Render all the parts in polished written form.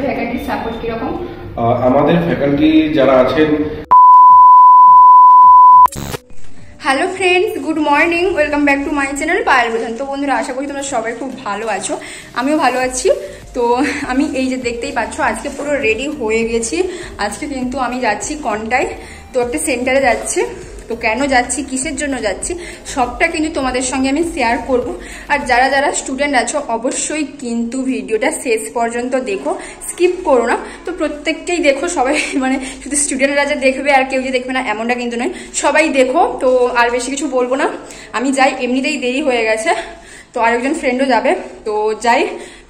তোমাদের faculty support কিরকম? আমাদের ফ্যাকাল্টি যারা আছেন। Hello friends, good morning, welcome back to my channel Payel প্রধান। তো বন্ধুরা, আশা করি তোমরা সবাই খুব ভালো আছো, আমিও ভালো আছি। তো আমি এই যে দেখতেই পাচ্ছ, আজকে পুরো রেডি হয়ে গেছি। আজকে কিন্তু আমি যাচ্ছি কন্টায়, তো একটা সেন্টারে যাচ্ছি। তো কেন যাচ্ছি, কিসের জন্য যাচ্ছি, সবটা কিন্তু তোমাদের সঙ্গে আমি শেয়ার করব। আর যারা যারা স্টুডেন্ট আছো অবশ্যই কিন্তু ভিডিওটা শেষ পর্যন্ত দেখো, স্কিপ করো না। তো প্রত্যেককেই দেখো, সবাই মানে শুধু স্টুডেন্টরা যে দেখবে আর কেউ যে দেখবে না এমনটা কিন্তু নয়, সবাই দেখো। তো আর বেশি কিছু বলবো না, আমি যাই, এমনিতেই দেরি হয়ে গেছে। তো আরেকজন ফ্রেন্ডও যাবে, তো যাই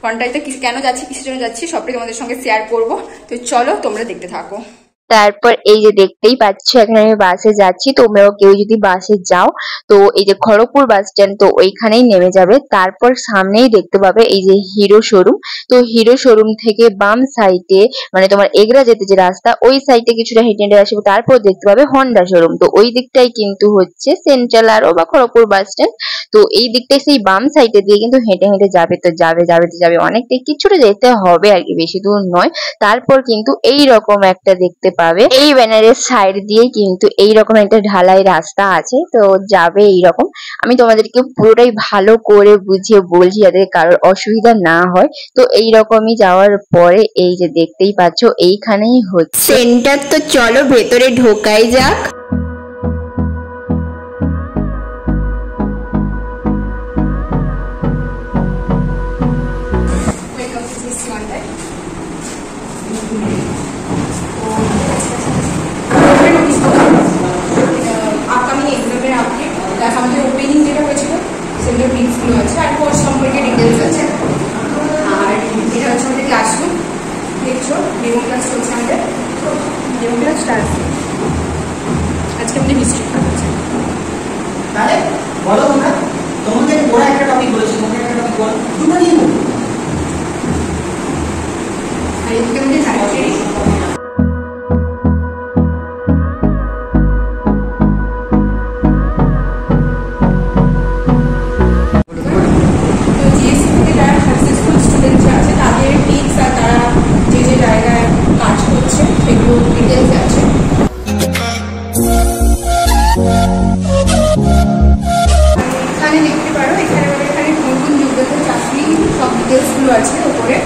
কন্টাইতে। কেন যাচ্ছি, কিসের জন্য যাচ্ছি, সবটাই তোমাদের সঙ্গে শেয়ার করব। তো চলো তোমরা দেখতে থাকো। তারপর এই যে দেখতেই পাচ্ছ, এখন আমি বাসে যাচ্ছি। তোমরাও কেউ যদি বাসে যাও তো এই যে খড়গপুর বাস স্ট্যান্ড, তো ওইখানেই নেমে যাবে। তারপর সামনেই দেখতে পাবে এই যে হিরো শোরুম। তো হিরো শোরুম থেকে বাম সাইডে মানে তোমার এগরা যেতে যে রাস্তা, ওই সাইডে কিছুটা হেঁটে হেঁটে আসবে। তারপর দেখতে পাবে হন্ডা শোরুম। তো ওই দিকটাই কিন্তু হচ্ছে সেন্ট্রাল আরো বা খড়গপুর বাস স্ট্যান্ড। তো এই দিকটাই সেই বাম সাইডে দিয়ে কিন্তু হেঁটে হেঁটে যাবে। তো যাবে অনেকটাই, কিছুটা যেতে হবে আর কি, বেশি দূর নয়। তারপর কিন্তু এই রকম একটা দেখতে পাবে, এই ব্যানারের সাইড দিয়ে কিন্তু এইরকম একটা ঢালাই রাস্তা আছে। তো যাবে এইরকম। আমি তোমাদেরকে পুরোটাই ভালো করে বুঝিয়ে বলছি যাতে কারোর অসুবিধা না হয়। তো এইরকমই যাওয়ার পরে এই যে দেখতেই পাচ্ছ, এইখানেই হচ্ছে সেন্টার। তো চলো ভেতরে ঢোকাই যাক। আমাদের ওপেনিং যেটা হয়েছিল সেগুলো টিপসগুলো আছে, আর কোর্স সম্পর্কে ডিটেলস আছে। আর এটা হচ্ছে আমাদের ক্লাসরুম, দেখছো ডেমো ক্লাস চলছে আমাদের, ডেমো ক্লাস স্টার্ট। আজকে আমাদের হিস্ট্রি আছে। তাহলে বলো তোমরা, তোমাদের ওরা একটা টপিক বলেছে, তোমাদের একটা টপিক বলো, দুটো নিয়ে বলো। আর এদিকে আমাদের সাইকেল। আছে উপরে।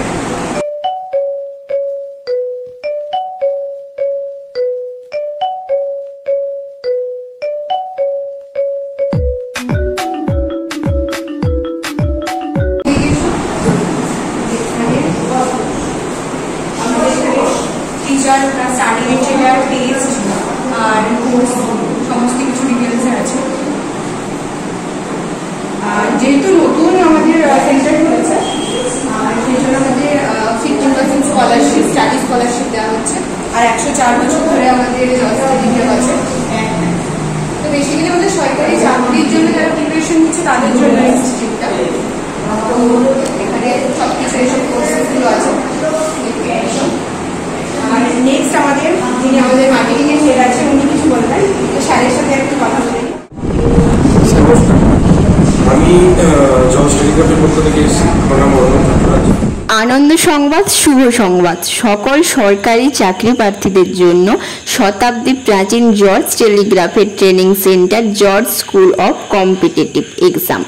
টিচার সার্টিফিকেট, টেস্ট আর কোর্স সমস্ত কিছু ডিটেলস আছে। আর যেহেতু নতুন আমাদের সেন্টার হয়েছে, আর সেই জন্য আমাদের 15% স্কলারশিপ, স্টাডি স্কলারশিপ দেওয়া হচ্ছে। আর 104 বছর ধরে আমাদের সার্টিফিকেট আছে। তো বেসিক্যালি আমাদের সরকারি চাকরির জন্য যারা প্রিপারেশন নিচ্ছে তাদের জন্য ইনস্টিটিউটটা। তো এখানে সব কিছু এইসব কোর্সেসগুলো আছে। আর নেক্সট আমাদের যিনি আমাদের মার্কেটিংয়ের হেড আছে, উনি কিছু বলবেন। তো স্যারের সাথে একটু কথা বলে নিই। আমি জজ টেলিগ্রাফের পক্ষ থেকে এসেছি। আমার নাম অরুণ ঠাকুরাজ। আনন্দ সংবাদ, শুভ সংবাদ সকল সরকারি চাকরি প্রার্থীদের জন্য শতাব্দী প্রাচীন জর্জ টেলিগ্রাফের training center George school of competitive exam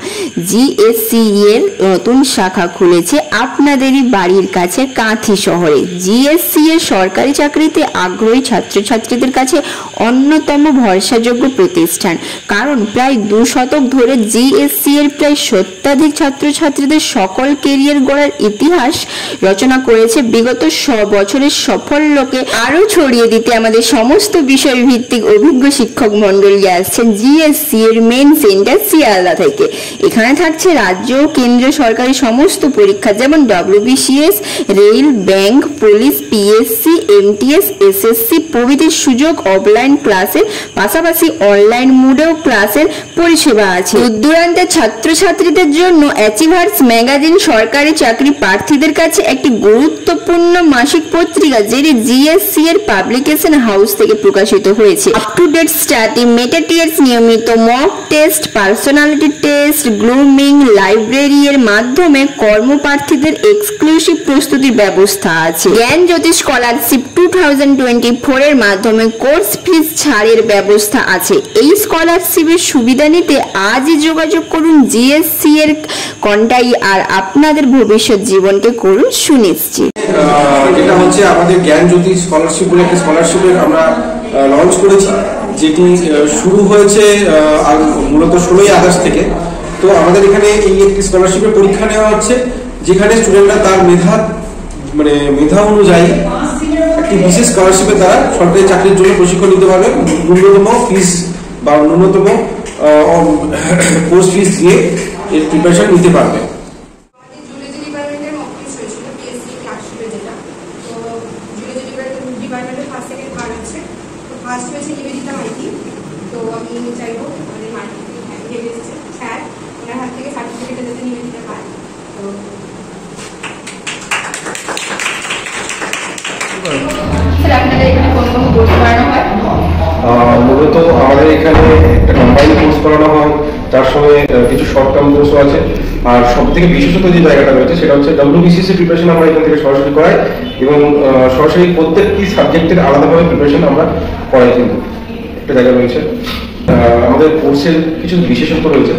GSC এর নতুন শাখা খুলেছে আপনাদেরই বাড়ির কাছে কাঁথি শহরে। জিএসসি এর সরকারি চাকরিতে আগ্রহী ছাত্রছাত্রীদের কাছে অন্যতম ভরসাযোগ্য প্রতিষ্ঠান, কারণ প্রায় 2 শতক ধরে জিএসসি এর প্রায় 70 ছাত্রছাত্রীদের সকল কেরিয়ার গড়ার ইতিহাস রচনা করেছে। বিগত বছরের সাফল্যকে আরো ছড়িয়ে দিতে আমাদের সমস্ত বিষয় ভিত্তিক অভিজ্ঞ শিক্ষক মন্ডলী আসছেন জিএসসি এর মেন সেন্টার শিয়ালদা থেকে। এখানে থাকছে রাজ্য ও কেন্দ্রীয় সরকারি সমস্ত পরীক্ষা, যেমন WBCS, rail, bank, police, PSC, MTS, SSC প্রভৃতির সুযোগ। অফলাইন ক্লাসের পাশাপাশি অনলাইন মোডেও ক্লাসের পরিষেবা আছে। দূর দূরান্তের ছাত্রছাত্রীদের জন্য অ্যাচিভার্স ম্যাগাজিন সরকারি চাকরি প্রার্থীদের কাছে একটি গুরুত্বপূর্ণ মাসিক পত্রিকা, যেটি জিএসসি এর পাবলিকেশন হাউস থেকে প্রকাশিত হয়েছে। Up to date study, meta test, নিয়মিত mock test, personality test, grooming, library এর মাধ্যমে কর্মপ্রার্থীদের এক্সক্লুসিভ প্রস্তুতির ব্যবস্থা আছে। জ্ঞান জ্যোতি স্কলারশিপ 2024 এর মাধ্যমে কোর্স ফিস ছাড়ের ব্যবস্থা আছে। এই স্কলারশিপের সুবিধা নিতে আজই যোগাযোগ করুন জিএসসি এর কন্টাই আর আপনাদের ভবিষ্যৎ জীবনকে করুন সুনিশ্চিত। যেটা হচ্ছে আমাদের জ্ঞান জ্যোতি স্কলারশিপ বলে একটা স্কলারশিপের আমরা লঞ্চ করেছি, যেটি শুরু হয়েছে মূলত 16ই আগস্ট থেকে। তো আমাদের এখানে এই একটি স্কলারশিপের পরীক্ষা নেওয়া হচ্ছে, যেখানে স্টুডেন্টরা তার মেধা অনুযায়ী একটি বিশেষ স্কলারশিপের দ্বারা সরকারি চাকরির জন্য প্রশিক্ষণ নিতে পারবে। ন্যূনতম ফিস বা ন্যূনতম কোর্স ফিস দিয়ে এর প্রিপারেশন নিতে পারবে। মূলত আমাদের এখানে একটা কম্বাইন্ড কোর্স করানো হয়, তার সঙ্গে কিছু শর্ট টার্ম কোর্সও আছে। আর সব থেকে বিশেষত যে জায়গাটা রয়েছে সেটা হচ্ছে WBCS প্রিপারেশন আমরা এখান থেকে সরাসরি করাই, এবং সরাসরি প্রত্যেকটি সাবজেক্টের আলাদাভাবে প্রিপারেশন আমরা করাই। কিন্তু একটা জায়গা রয়েছে, আমাদের কোর্সের কিছু বিশেষত্ব রয়েছে।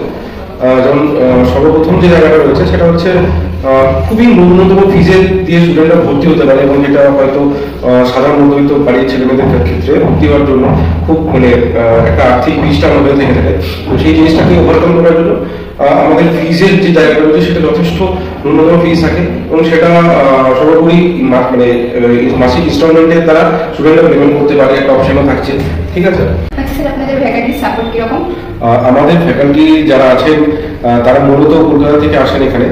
যেমন সর্বপ্রথম যে জায়গাটা রয়েছে সেটা হচ্ছে খুবই ন্যূনতম ফিজে দিয়ে স্টুডেন্টরা ভর্তি হতে পারে, এবং যেটা হয়তো সাধারণ মধ্যবিত্ত বাড়ির ছেলেমেয়েদের ক্ষেত্রে ভর্তি হওয়ার জন্য খুব একটা আর্থিক বিষটা হয়ে থেকে থাকে। তো সেই জিনিসটাকে ওভারকাম করার জন্য আমাদের ফিজের যে জায়গাটা রয়েছে সেটা যথেষ্ট ন্যূনতম ফিজ থাকে, এবং সেটা সর্বোপরি মাসিক ইনস্টলমেন্টের দ্বারা স্টুডেন্টরা পেমেন্ট করতে পারে, একটা অপশনও থাকছে। ঠিক আছে, আমাদের ফ্যাকাল্টি যারা আছেন তারা মূলত কলকাতা থেকে আসেন এখানে।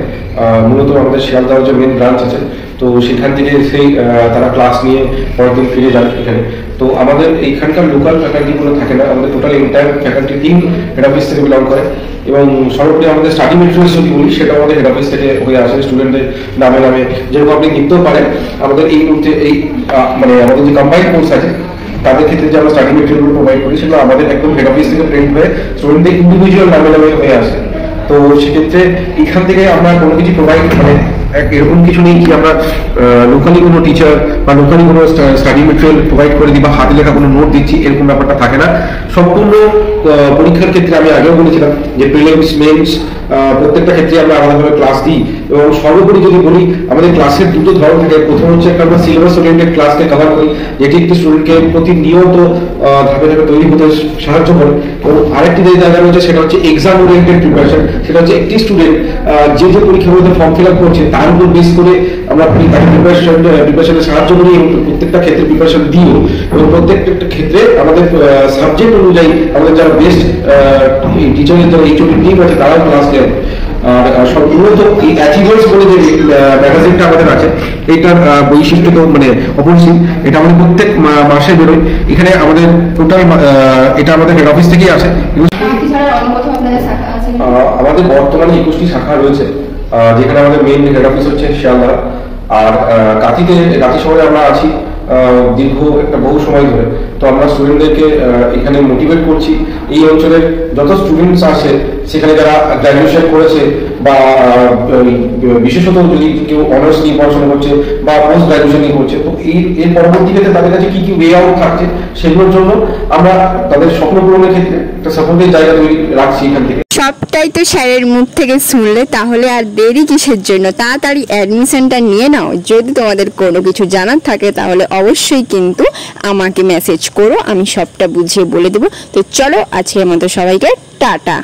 মূলত আমাদের শিয়ালদার যে মেন ব্রাঞ্চ আছে, তো সেখান থেকে তারা ক্লাস নিয়ে পরের দিন ফিরে যান এখানে। তো আমাদের এইখানকার লোকাল ফ্যাকাল্টিগুলো থাকে না, আমাদের total entire faculty team head office থেকে বিলং করে, এবং সর্বোপরি আমাদের স্টাডি মেটেরিয়ালস যদি বলি সেটাও আমাদের হেড অফিস থেকে হয়ে আসে। স্টুডেন্টদের নামে যেরকম আপনি দেখতেও পারেন, আমাদের এই মুহূর্তে আমাদের যে কম্বাইন্ড কোর্স আছে তাদের ক্ষেত্রে যে আমরা স্টাডি মেটেরিয়াল প্রোভাইড করি, সেগুলো আমাদের একদম হেড অফিস থেকে প্রিন্ট হয়ে স্টুডেন্টদের ইন্ডিভিজুয়াল নামে হয়ে আসে। তো সেক্ষেত্রে এখান থেকে আমরা কোনো কিছু প্রোভাইড এরকম কিছু নেই কি আমরা লোকালি কোনো টিচার বা লোকালি কোনো স্টাডি মেটেরিয়াল প্রোভাইড করে দিই বা হাতে লেখা কোনো নোট দিচ্ছি, এরকম ব্যাপারটা থাকে না। সম্পূর্ণ পরীক্ষার ক্ষেত্রে আমি আগেও বলেছিলাম যে প্রিলিমস মেন্স প্রত্যেকটা ক্ষেত্রে আমরা আলাদাভাবে ক্লাস দিই, এবং সর্বোপরি যদি বলি আমাদের ক্লাসের দুটো ধরন থাকে। প্রথম হচ্ছে একটা আমরা সিলেবাস ওরিয়েন্টেড ক্লাসকে কভার করি, যেটি একটি স্টুডেন্টকে প্রতিনিয়ত ধাপে ধাপে তৈরি হতে সাহায্য করে, এবং আরেকটি যে জায়গা রয়েছে সেটা হচ্ছে এক্সাম ওরিয়েন্টেড প্রিপারেশন। সেটা হচ্ছে একটি স্টুডেন্ট যে পরীক্ষাগুলোতে ফর্ম ফিল আপ করছে তার উপর বেস করে আমরা তাকে প্রিপারেশনে সাহায্য করি, এবং প্রত্যেকটা ক্ষেত্রে প্রিপারেশন দিও, এবং প্রত্যেকটা ক্ষেত্রে আমাদের সাবজেক্ট অনুযায়ী আমাদের যারা বেস্ট টিচারের যারা HOD টিম আছে তারাও ক্লাস দেয়। আর মূলত এই অ্যাচিভার্স বলে যে ম্যাগাজিনটা আমাদের আছে, এইটার বৈশিষ্ট্য তো অপরিসীম। এটা আমাদের প্রত্যেক মাসে বেরোয়। এখানে আমাদের টোটাল এটা আমাদের হেড অফিস থেকেই আসে। আমাদের বর্তমানে 21টি শাখা রয়েছে, যেখানে আমাদের মেইন হেড অফিস হচ্ছে শিয়ালদা, আর রাঁচি শহরে আমরা আছি দীর্ঘ বহু সময় ধরে। তো আমরা স্টুডেন্টদেরকে এখানে মোটিভেট করছি। এই অঞ্চলের যত স্টুডেন্টস আছে সেখানে যারা গ্র্যাজুয়েশন করেছে বা বিশেষত যদি কেউ অনার্স নিয়ে পড়াশোনা করছে বা পোস্ট গ্র্যাজুয়েশন নিয়ে করছে, তো এর পরবর্তী ক্ষেত্রে তাদের কাছে কি ওয়ে আউট থাকছে সেগুলোর জন্য আমরা তাদের স্বপ্ন পূরণের ক্ষেত্রে একটা সাপোর্টের জায়গা তৈরি রাখছি এখান থেকে। সবটাই তো স্যারের মুখ থেকে শুনলে, তাহলে আর দেরি কিসের জন্য? তাড়াতাড়ি অ্যাডমিশনটা নিয়ে নাও। যদি তোমাদের কোনো কিছু জানার থাকে তাহলে অবশ্যই কিন্তু আমাকে মেসেজ করো, আমি সবটা বুঝিয়ে বলে দেবো। তো চলো, আজকের মতো সবাইকে টাটা।